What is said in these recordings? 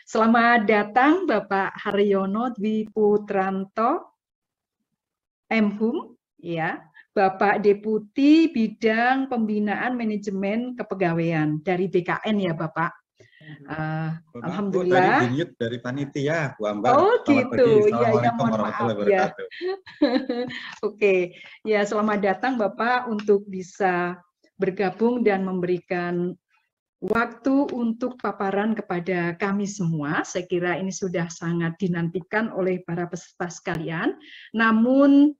Selamat datang Bapak Haryono Dwi Putranto, MHum, ya, Bapak Deputi Bidang Pembinaan Manajemen Kepegawaian dari BKN ya Bapak. Maaf Bu, tadi Alhamdulillah. di-mute dari panitia, Bu Ambar. Oh Selamat gitu, pagi, ya Assalamualaikum mohon maaf warahmatullahi ya. wabarakatuh. Oke, ya selamat datang Bapak untuk bisa bergabung dan memberikan waktu untuk paparan kepada kami semua. Saya kira ini sudah sangat dinantikan oleh para peserta sekalian. Namun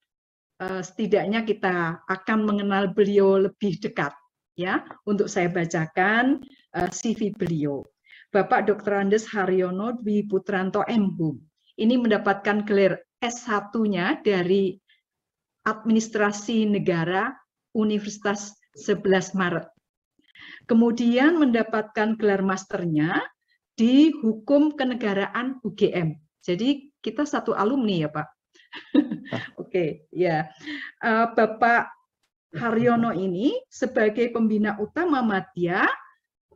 setidaknya kita akan mengenal beliau lebih dekat. Ya, untuk saya bacakan CV beliau. Bapak Dr. Andes Haryono Dwi Putranto MHum. Ini mendapatkan gelar S1-nya dari Administrasi Negara Universitas 11 Maret. Kemudian mendapatkan gelar masternya di Hukum Kenegaraan UGM. Jadi kita satu alumni ya Pak. Oke, ya. Bapak Haryono ini sebagai pembina utama Madya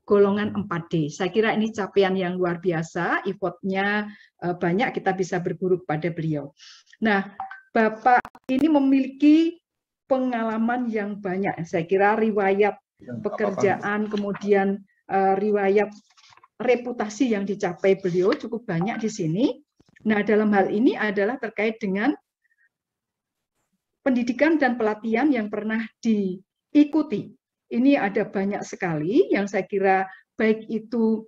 golongan 4D. Saya kira ini capaian yang luar biasa, effortnya banyak, kita bisa berguru pada beliau. Nah, Bapak ini memiliki pengalaman yang banyak. Saya kira riwayat pekerjaan, kemudian riwayat reputasi yang dicapai beliau cukup banyak di sini. Nah, dalam hal ini adalah terkait dengan pendidikan dan pelatihan yang pernah diikuti. Ini ada banyak sekali yang saya kira baik itu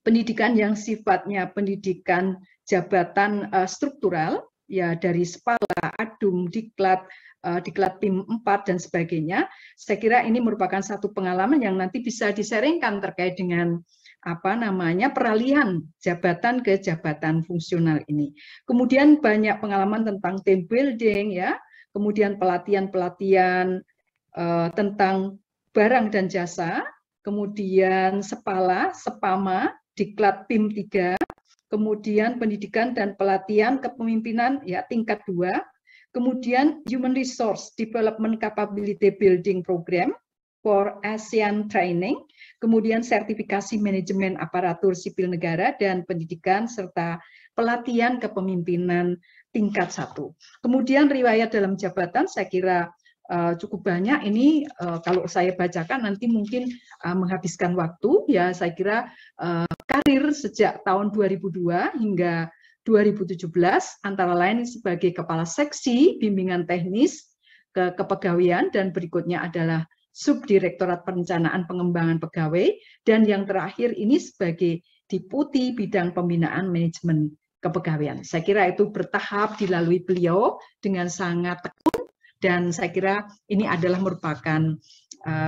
pendidikan yang sifatnya pendidikan jabatan struktural, ya dari SPALA, ADUM, Diklat, Diklat PIM 4 dan sebagainya. Saya kira ini merupakan satu pengalaman yang nanti bisa disaringkan terkait dengan peralihan jabatan ke jabatan fungsional ini. Kemudian banyak pengalaman tentang team building ya, kemudian pelatihan-pelatihan tentang barang dan jasa, kemudian SEPALA, SEPAMA, Diklat PIM 3, kemudian pendidikan dan pelatihan kepemimpinan ya tingkat 2, kemudian Human Resource Development Capability Building Program for ASEAN Training, kemudian sertifikasi manajemen aparatur sipil negara dan pendidikan serta pelatihan kepemimpinan tingkat 1. Kemudian riwayat dalam jabatan saya kira cukup banyak. Ini kalau saya bacakan nanti mungkin menghabiskan waktu. Ya, saya kira karir sejak tahun 2002 hingga 2017 antara lain sebagai kepala seksi bimbingan teknis kepegawaian dan berikutnya adalah Subdirektorat Perencanaan Pengembangan Pegawai dan yang terakhir ini sebagai Deputi Bidang Pembinaan Manajemen Kepegawaian. Saya kira itu bertahap dilalui beliau dengan sangat tekun dan saya kira ini adalah merupakan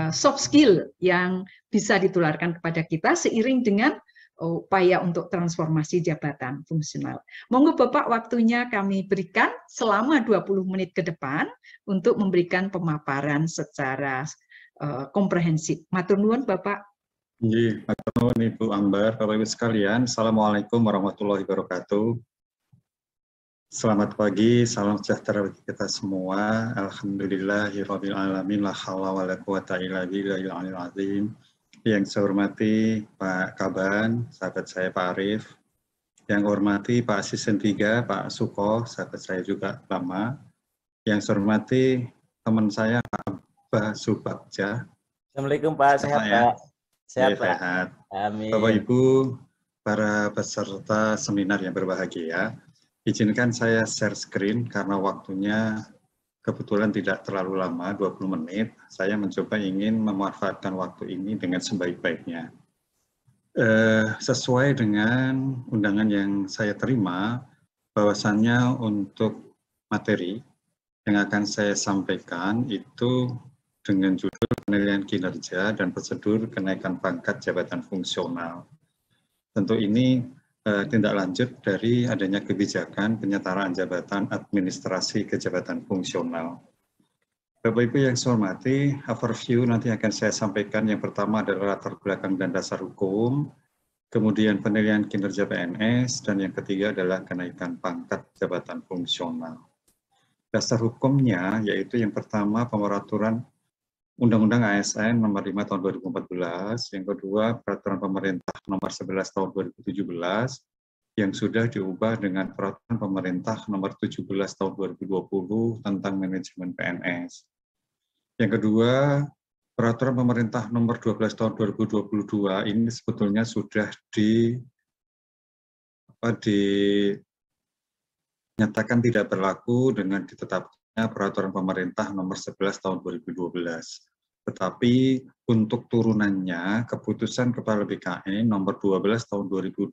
soft skill yang bisa ditularkan kepada kita seiring dengan upaya untuk transformasi jabatan fungsional. Monggo Bapak, waktunya kami berikan selama 20 menit ke depan untuk memberikan pemaparan secara komprehensif. Matur nuwun Bapak. Matur nuwun Ibu Ambar, Bapak Ibu sekalian. Assalamualaikum warahmatullahi wabarakatuh. Selamat pagi, salam sejahtera bagi kita semua. Alhamdulillahirabbil alamin, la haula wala quwata illa billahil aliyil azim. Yang saya hormati Pak Kaban, sahabat saya Pak Arif. Yang saya hormati Pak Asisten 3, Pak Suko, sahabat saya juga lama. Yang saya hormati teman saya Pak Abah Subagja. Assalamualaikum Pak, sehat Pak? Sehat Pak. Sehat. Amin. Bapak Ibu, para peserta seminar yang berbahagia, izinkan saya share screen karena waktunya kebetulan tidak terlalu lama, 20 menit. Saya mencoba ingin memanfaatkan waktu ini dengan sebaik-baiknya. Sesuai dengan undangan yang saya terima, bahwasannya untuk materi yang akan saya sampaikan itu dengan judul penilaian kinerja dan prosedur kenaikan pangkat jabatan fungsional. Tentu ini tindak lanjut dari adanya kebijakan penyetaraan jabatan administrasi ke jabatan fungsional. Bapak Ibu yang saya hormati, overview nanti akan saya sampaikan. Yang pertama adalah latar belakang dan dasar hukum, kemudian penilaian kinerja PNS, dan yang ketiga adalah kenaikan pangkat jabatan fungsional. Dasar hukumnya yaitu yang pertama Undang-Undang ASN nomor 5 tahun 2014, yang kedua Peraturan Pemerintah nomor 11 tahun 2017, yang sudah diubah dengan Peraturan Pemerintah nomor 17 tahun 2020 tentang manajemen PNS. Yang kedua, Peraturan Pemerintah nomor 12 tahun 2022 ini sebetulnya sudah dinyatakan tidak berlaku dengan ditetapkannya Peraturan Pemerintah nomor 11 tahun 2012. Tetapi untuk turunannya, keputusan Kepala BKN nomor 12 tahun 2002,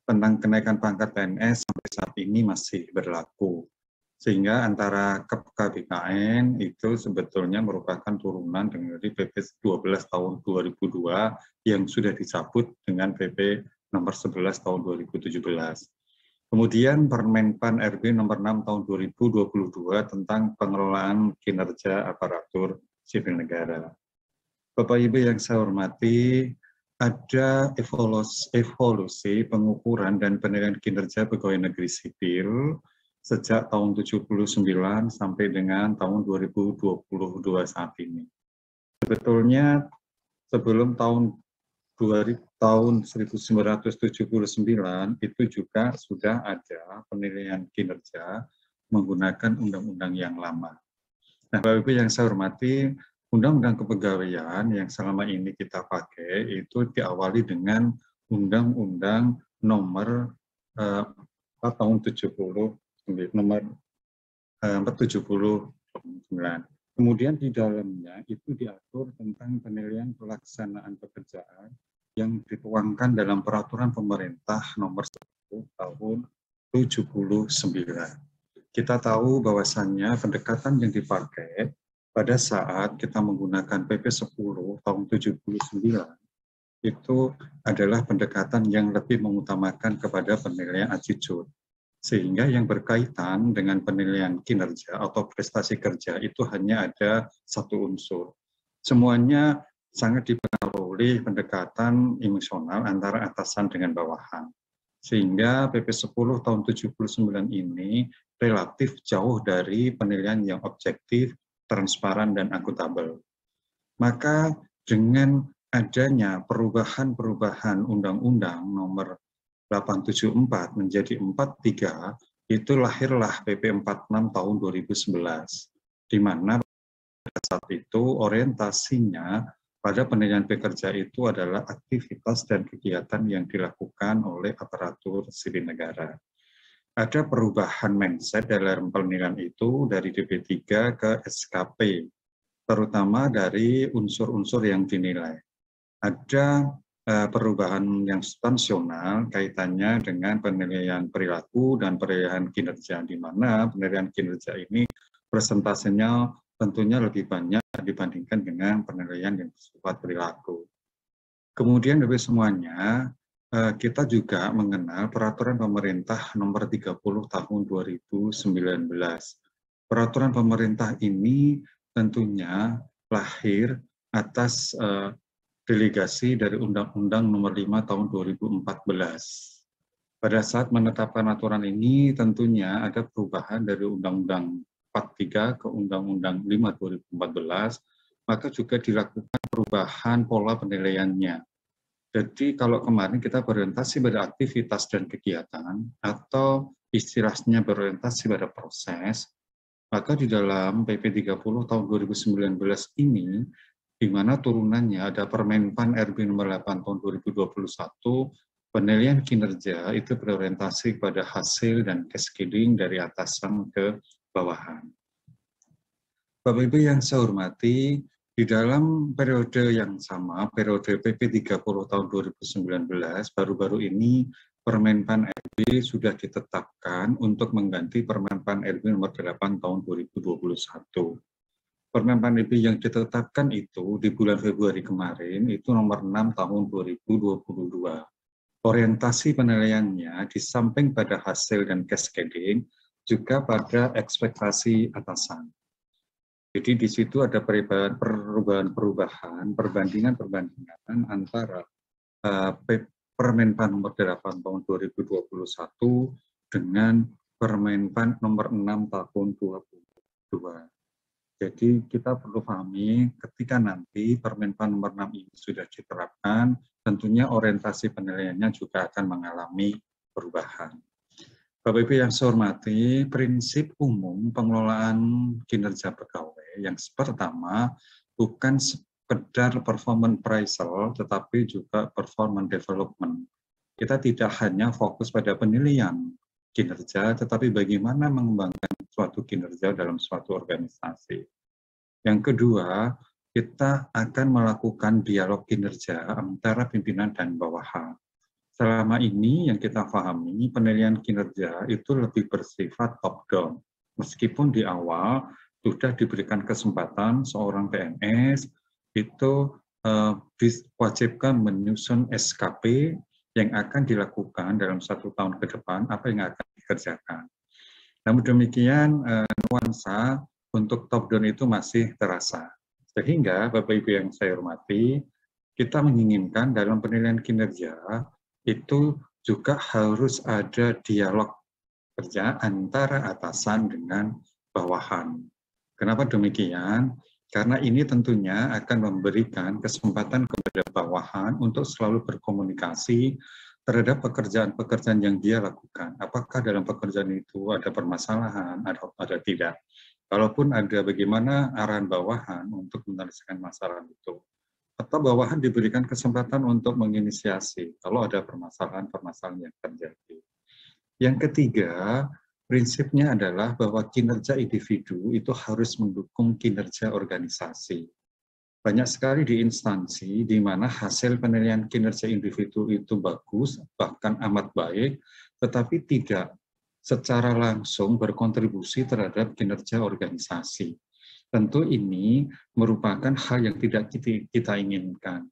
tentang kenaikan pangkat PNS sampai saat ini masih berlaku. Sehingga antara KBKN itu sebetulnya merupakan turunan dari PP 12 tahun 2002 yang sudah dicabut dengan PP nomor 11 tahun 2017. Kemudian Permenpan RB nomor 6 tahun 2022 tentang pengelolaan kinerja aparatur sipil negara. Bapak Ibu yang saya hormati, ada evolusi pengukuran dan penilaian kinerja pegawai negeri sipil sejak tahun 79 sampai dengan tahun 2022 saat ini. Sebetulnya sebelum tahun 1979 itu juga sudah ada penilaian kinerja menggunakan undang-undang yang lama. Nah, Bapak Ibu yang saya hormati, Undang-Undang Kepegawaian yang selama ini kita pakai itu diawali dengan Undang-Undang nomor tahun 79. Kemudian di dalamnya itu diatur tentang penilaian pelaksanaan pekerjaan yang dituangkan dalam Peraturan Pemerintah nomor 1 tahun 79. Kita tahu bahwasannya pendekatan yang dipakai pada saat kita menggunakan PP 10 tahun 79 itu adalah pendekatan yang lebih mengutamakan kepada penilaian attitude. Sehingga yang berkaitan dengan penilaian kinerja atau prestasi kerja itu hanya ada satu unsur. Semuanya sangat dipengaruhi pendekatan emosional antara atasan dengan bawahan. Sehingga PP 10 tahun 79 ini relatif jauh dari penilaian yang objektif, transparan, dan akuntabel. Maka dengan adanya perubahan-perubahan Undang-Undang nomor 874 menjadi 43, itu lahirlah PP 46 tahun 2011, di mana pada saat itu orientasinya pada penilaian pekerja itu adalah aktivitas dan kegiatan yang dilakukan oleh aparatur sipil negara. Ada perubahan mindset dalam penilaian itu dari DP3 ke SKP, terutama dari unsur-unsur yang dinilai. Ada perubahan yang substansial kaitannya dengan penilaian perilaku dan penilaian kinerja, di mana penilaian kinerja ini persentasenya tentunya lebih banyak dibandingkan dengan penilaian yang bersifat perilaku. Kemudian dari semuanya, kita juga mengenal Peraturan Pemerintah nomor 30 tahun 2019. Peraturan pemerintah ini tentunya lahir atas delegasi dari Undang-Undang nomor 5 tahun 2014. Pada saat menetapkan aturan ini tentunya ada perubahan dari Undang-Undang 43 ke Undang-Undang 5 2014, maka juga dilakukan perubahan pola penilaiannya. Jadi kalau kemarin kita berorientasi pada aktivitas dan kegiatan atau istilahnya berorientasi pada proses, maka di dalam PP 30 tahun 2019 ini, di mana turunannya ada Permenpan RB nomor 8 tahun 2021, penilaian kinerja itu berorientasi pada hasil dan cascading dari atasan ke bawahan. Bapak Ibu yang saya hormati, di dalam periode yang sama, periode PP 30 tahun 2019, baru-baru ini Permenpan RB sudah ditetapkan untuk mengganti Permenpan RB nomor 8 tahun 2021. Permenpan RB yang ditetapkan itu di bulan Februari kemarin, itu nomor 6 tahun 2022. Orientasi penilaiannya di samping pada hasil dan cascading, juga pada ekspektasi atasan. Jadi di situ ada perubahan-perubahan, perbandingan antara Permenpan nomor 8 tahun 2021 dengan Permenpan nomor 6 tahun 2022. Jadi kita perlu pahami ketika nanti Permenpan nomor 6 ini sudah diterapkan, tentunya orientasi penilaiannya juga akan mengalami perubahan. Bapak Ibu yang saya hormati, prinsip umum pengelolaan kinerja pegawai yang pertama bukan sekedar performance appraisal, tetapi juga performance development. Kita tidak hanya fokus pada penilaian kinerja, tetapi bagaimana mengembangkan suatu kinerja dalam suatu organisasi. Yang kedua, kita akan melakukan dialog kinerja antara pimpinan dan bawahan. Selama ini yang kita pahami, penilaian kinerja itu lebih bersifat top-down. Meskipun di awal sudah diberikan kesempatan seorang PNS itu diwajibkan menyusun SKP yang akan dilakukan dalam 1 tahun ke depan, apa yang akan dikerjakan. Namun demikian, nuansa untuk top-down itu masih terasa. Sehingga, Bapak Ibu yang saya hormati, kita menginginkan dalam penilaian kinerja, itu juga harus ada dialog kerja antara atasan dengan bawahan. Kenapa demikian? Karena ini tentunya akan memberikan kesempatan kepada bawahan untuk selalu berkomunikasi terhadap pekerjaan-pekerjaan yang dia lakukan. Apakah dalam pekerjaan itu ada permasalahan atau ada tidak. Kalaupun ada, bagaimana arahan bawahan untuk menyelesaikan masalah itu. Atau bawahan diberikan kesempatan untuk menginisiasi kalau ada permasalahan-permasalahan yang terjadi. Yang ketiga, prinsipnya adalah bahwa kinerja individu itu harus mendukung kinerja organisasi. Banyak sekali di instansi di mana hasil penilaian kinerja individu itu bagus, bahkan amat baik, tetapi tidak secara langsung berkontribusi terhadap kinerja organisasi. Tentu ini merupakan hal yang tidak kita inginkan.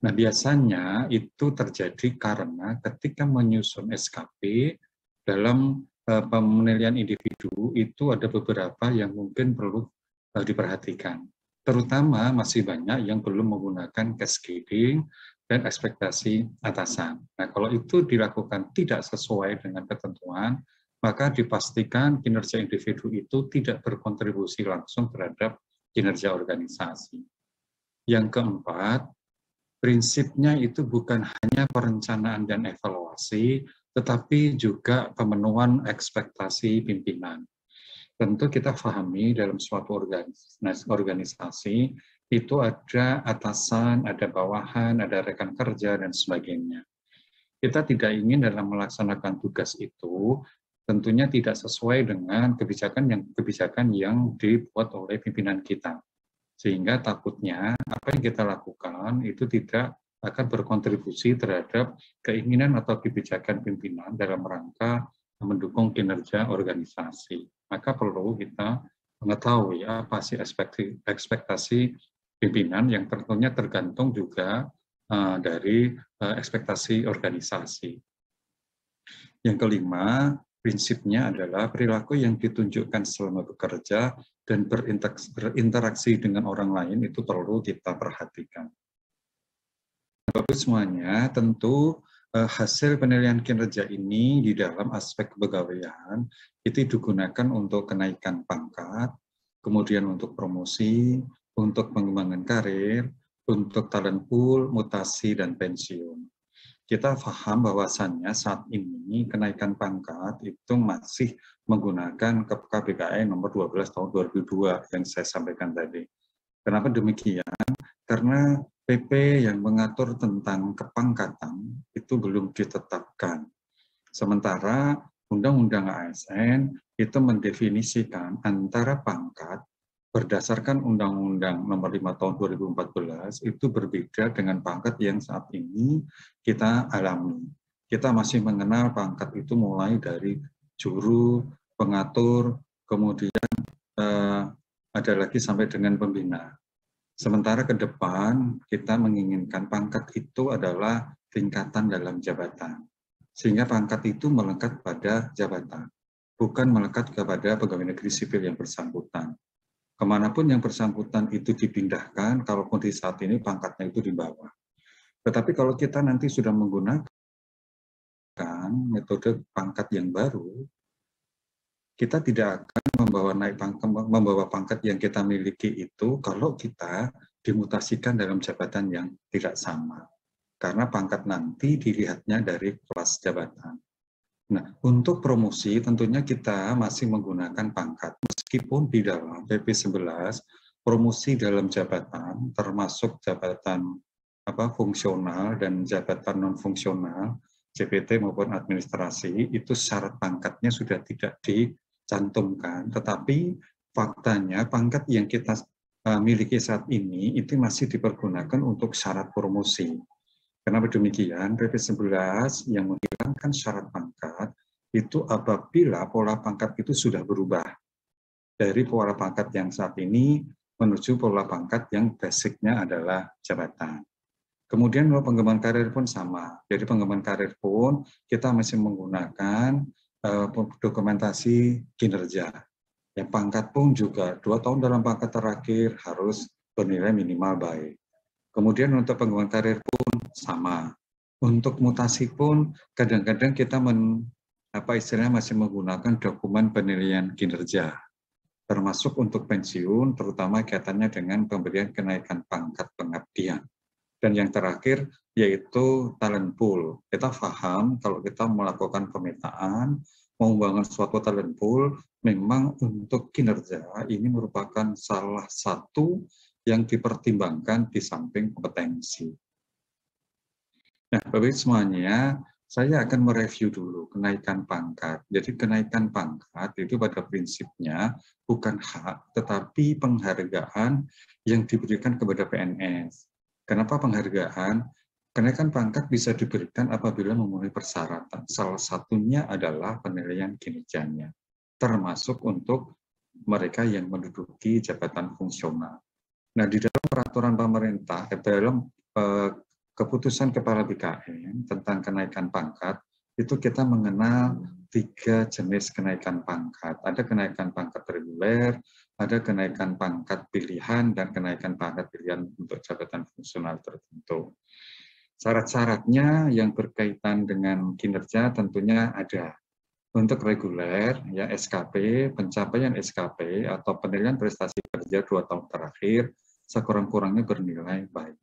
Nah, biasanya itu terjadi karena ketika menyusun SKP dalam penilaian individu itu ada beberapa yang mungkin perlu diperhatikan. Terutama masih banyak yang belum menggunakan cascading dan ekspektasi atasan. Nah, kalau itu dilakukan tidak sesuai dengan ketentuan, maka dipastikan kinerja individu itu tidak berkontribusi langsung terhadap kinerja organisasi. Yang keempat, prinsipnya itu bukan hanya perencanaan dan evaluasi, tetapi juga pemenuhan ekspektasi pimpinan. Tentu kita pahami dalam suatu organisasi itu ada atasan, ada bawahan, ada rekan kerja, dan sebagainya. Kita tidak ingin dalam melaksanakan tugas itu tentunya tidak sesuai dengan kebijakan yang dibuat oleh pimpinan kita. Sehingga takutnya apa yang kita lakukan itu tidak akan berkontribusi terhadap keinginan atau kebijakan pimpinan dalam rangka mendukung kinerja organisasi. Maka perlu kita mengetahui apa sih ekspektasi pimpinan yang tentunya tergantung juga dari ekspektasi organisasi. Yang kelima, prinsipnya adalah perilaku yang ditunjukkan selama bekerja dan berinteraksi dengan orang lain itu perlu kita perhatikan. Bapak semuanya, tentu hasil penilaian kinerja ini di dalam aspek kepegawaian itu digunakan untuk kenaikan pangkat, kemudian untuk promosi, untuk pengembangan karir, untuk talent pool, mutasi, dan pensiun. Kita paham bahwasannya saat ini kenaikan pangkat itu masih menggunakan KPKN nomor 12 tahun 2002 yang saya sampaikan tadi. Kenapa demikian? Karena PP yang mengatur tentang kepangkatan itu belum ditetapkan. Sementara Undang-Undang ASN itu mendefinisikan antara pangkat berdasarkan Undang-Undang Nomor 5 Tahun 2014 itu berbeda dengan pangkat yang saat ini kita alami. Kita masih mengenal pangkat itu mulai dari juru, pengatur, kemudian ada lagi sampai dengan pembina. Sementara ke depan kita menginginkan pangkat itu adalah tingkatan dalam jabatan. Sehingga pangkat itu melekat pada jabatan, bukan melekat kepada pegawai negeri sipil yang bersangkutan. Kemanapun yang bersangkutan itu dipindahkan, kalaupun di saat ini pangkatnya itu di bawah. Tetapi kalau kita nanti sudah menggunakan metode pangkat yang baru, kita tidak akan membawa pangkat yang kita miliki itu kalau kita dimutasikan dalam jabatan yang tidak sama. Karena pangkat nanti dilihatnya dari kelas jabatan. Nah, untuk promosi tentunya kita masih menggunakan pangkat. Meskipun di dalam PP 11, promosi dalam jabatan, termasuk jabatan fungsional dan jabatan non-fungsional, JPT maupun administrasi, itu syarat pangkatnya sudah tidak dicantumkan. Tetapi faktanya pangkat yang kita miliki saat ini itu masih dipergunakan untuk syarat promosi. Kenapa demikian? PP 11 yang menghilangkan syarat pangkat itu apabila pola pangkat itu sudah berubah dari pola pangkat yang saat ini menuju pola pangkat yang basicnya adalah jabatan. Kemudian pengembangan karir pun sama. Jadi pengembangan karir pun kita masih menggunakan dokumentasi kinerja. Ya, pangkat pun juga 2 tahun dalam pangkat terakhir harus bernilai minimal baik. Kemudian untuk pengembangan karir pun sama. Untuk mutasi pun kadang-kadang kita masih menggunakan dokumen penilaian kinerja. Termasuk untuk pensiun, terutama kaitannya dengan pemberian kenaikan pangkat pengabdian. Dan yang terakhir yaitu talent pool. Kita paham kalau kita melakukan pemetaan, membangun suatu talent pool, memang untuk kinerja ini merupakan salah satu yang dipertimbangkan di samping kompetensi. Nah, Bapak-Ibu semuanya, saya akan mereview dulu kenaikan pangkat. Jadi kenaikan pangkat itu pada prinsipnya bukan hak, tetapi penghargaan yang diberikan kepada PNS. Kenapa penghargaan? Kenaikan pangkat bisa diberikan apabila memenuhi persyaratan. Salah satunya adalah penilaian kinerjanya, termasuk untuk mereka yang menduduki jabatan fungsional. Nah, di dalam peraturan pemerintah, dalam keputusan Kepala BKN tentang kenaikan pangkat, itu kita mengenal 3 jenis kenaikan pangkat. Ada kenaikan pangkat reguler, ada kenaikan pangkat pilihan, dan kenaikan pangkat pilihan untuk jabatan fungsional tertentu. Syarat-syaratnya yang berkaitan dengan kinerja tentunya ada. Untuk reguler, ya SKP, pencapaian SKP atau penilaian prestasi kerja 2 tahun terakhir, sekurang-kurangnya bernilai baik.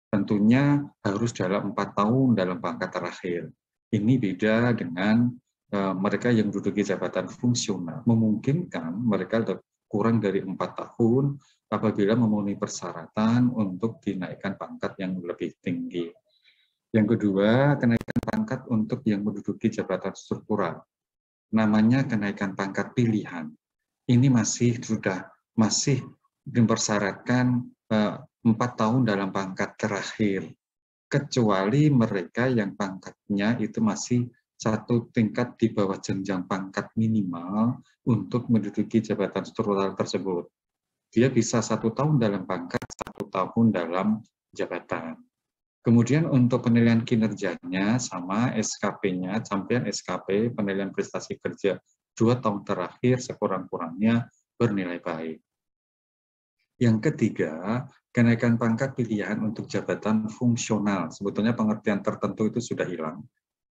Tentunya harus dalam 4 tahun dalam pangkat terakhir. Ini beda dengan mereka yang menduduki jabatan fungsional. Memungkinkan mereka kurang dari 4 tahun apabila memenuhi persyaratan untuk dinaikkan pangkat yang lebih tinggi. Yang kedua, kenaikan pangkat untuk yang menduduki jabatan struktural. Namanya kenaikan pangkat pilihan. Ini masih dipersyaratkan 4 tahun dalam pangkat terakhir, kecuali mereka yang pangkatnya itu masih 1 tingkat di bawah jenjang pangkat minimal untuk menduduki jabatan struktural tersebut. Dia bisa 1 tahun dalam pangkat, 1 tahun dalam jabatan. Kemudian untuk penilaian kinerjanya sama SKP-nya, capaian SKP, penilaian prestasi kerja 2 tahun terakhir sekurang-kurangnya bernilai baik. Yang ketiga, kenaikan pangkat pilihan untuk jabatan fungsional. Sebetulnya pengertian tertentu itu sudah hilang.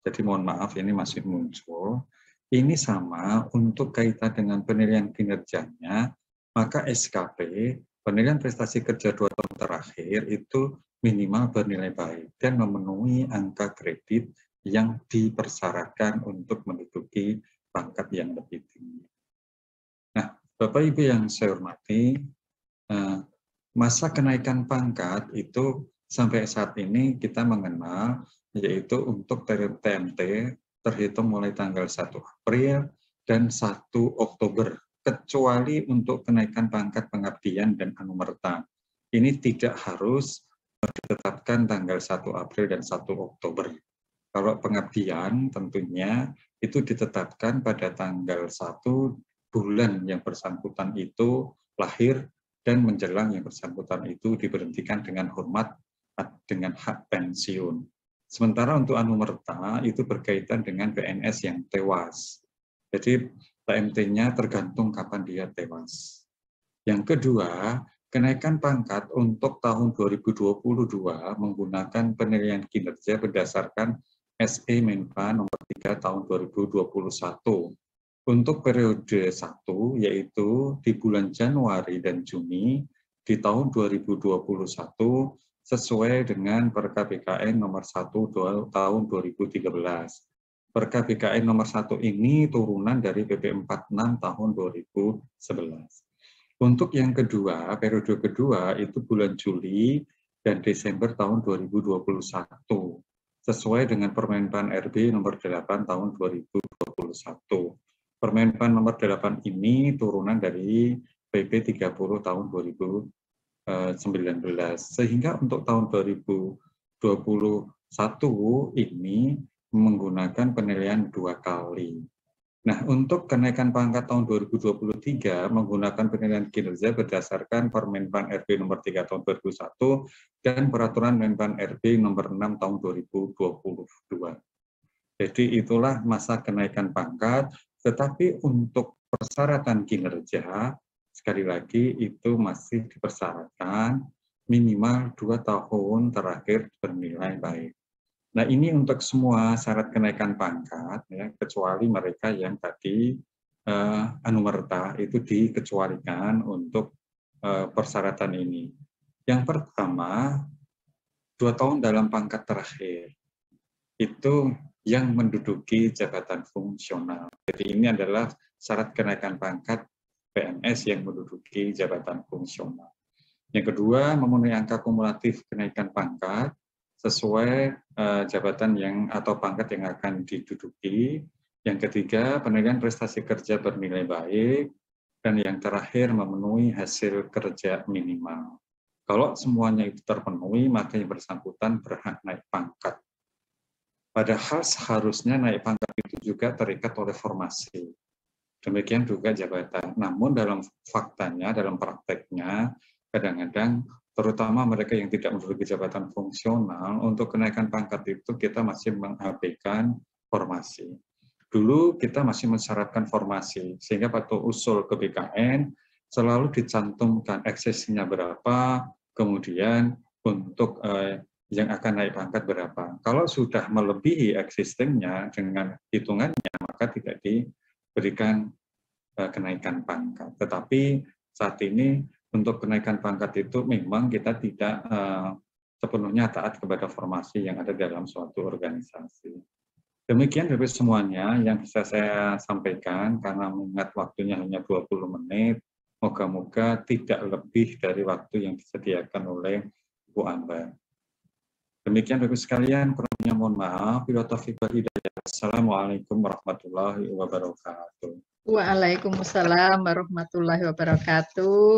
Jadi mohon maaf ini masih muncul. Ini sama untuk kaitan dengan penilaian kinerjanya, maka SKP, penilaian prestasi kerja 2 tahun terakhir itu minimal bernilai baik dan memenuhi angka kredit yang dipersyaratkan untuk menduduki pangkat yang lebih tinggi. Nah, Bapak Ibu yang saya hormati, masa kenaikan pangkat itu sampai saat ini kita mengenal yaitu untuk TMT terhitung mulai tanggal 1 April dan 1 Oktober, kecuali untuk kenaikan pangkat pengabdian dan anumerta. Ini tidak harus ditetapkan tanggal 1 April dan 1 Oktober. Kalau pengabdian tentunya itu ditetapkan pada tanggal 1 bulan yang bersangkutan itu lahir dan menjelang yang bersangkutan itu diberhentikan dengan hormat dengan hak pensiun. Sementara untuk anumerta itu berkaitan dengan PNS yang tewas. Jadi TMT-nya tergantung kapan dia tewas. Yang kedua, kenaikan pangkat untuk tahun 2022 menggunakan penilaian kinerja berdasarkan SE Menpa nomor 3 tahun 2021. Untuk periode 1, yaitu di bulan Januari dan Juni di tahun 2021, sesuai dengan Perkab BKN nomor 1 tahun 2013. Perkab BKN nomor 1 ini turunan dari PP 46 tahun 2011. Untuk yang kedua, periode kedua itu bulan Juli dan Desember tahun 2021, sesuai dengan Permenpan RB nomor 8 tahun 2021. Permenpan nomor 8 ini turunan dari PP 30 tahun 2019. Sehingga untuk tahun 2021 ini menggunakan penilaian 2 kali. Nah, untuk kenaikan pangkat tahun 2023 menggunakan penilaian kinerja berdasarkan Permenpan RB nomor 3 tahun 2001 dan Peraturan Menpan RB nomor 6 tahun 2022. Jadi itulah masa kenaikan pangkat, tetapi untuk persyaratan kinerja, sekali lagi itu masih dipersyaratkan minimal 2 tahun terakhir bernilai baik. Nah, ini untuk semua syarat kenaikan pangkat, ya, kecuali mereka yang tadi anumerta itu dikecualikan untuk persyaratan ini. Yang pertama, 2 tahun dalam pangkat terakhir itu yang menduduki jabatan fungsional. Jadi ini adalah syarat kenaikan pangkat PNS yang menduduki jabatan fungsional. Yang kedua, memenuhi angka kumulatif kenaikan pangkat sesuai jabatan yang atau pangkat yang akan diduduki. Yang ketiga, penilaian prestasi kerja bernilai baik. Dan yang terakhir, memenuhi hasil kerja minimal. Kalau semuanya itu terpenuhi, maka yang bersangkutan berhak naik pangkat. Padahal seharusnya naik pangkat itu juga terikat oleh formasi. Demikian juga jabatan. Namun dalam faktanya, dalam prakteknya, kadang-kadang terutama mereka yang tidak menduduki jabatan fungsional, untuk kenaikan pangkat itu kita masih mengabaikan formasi. Dulu kita masih mensyaratkan formasi, sehingga waktu usul ke BKN selalu dicantumkan eksesinya berapa, kemudian untuk yang akan naik pangkat berapa. Kalau sudah melebihi existingnya dengan hitungannya, maka tidak diberikan kenaikan pangkat. Tetapi saat ini untuk kenaikan pangkat itu memang kita tidak sepenuhnya taat kepada formasi yang ada dalam suatu organisasi. Demikian dari semuanya yang bisa saya sampaikan, karena mengingat waktunya hanya 20 menit, moga-moga tidak lebih dari waktu yang disediakan oleh Bu Ambar. Demikian Bapak sekalian, kurangnya mohon maaf. Assalamualaikum warahmatullahi wabarakatuh. Waalaikumsalam warahmatullahi wabarakatuh.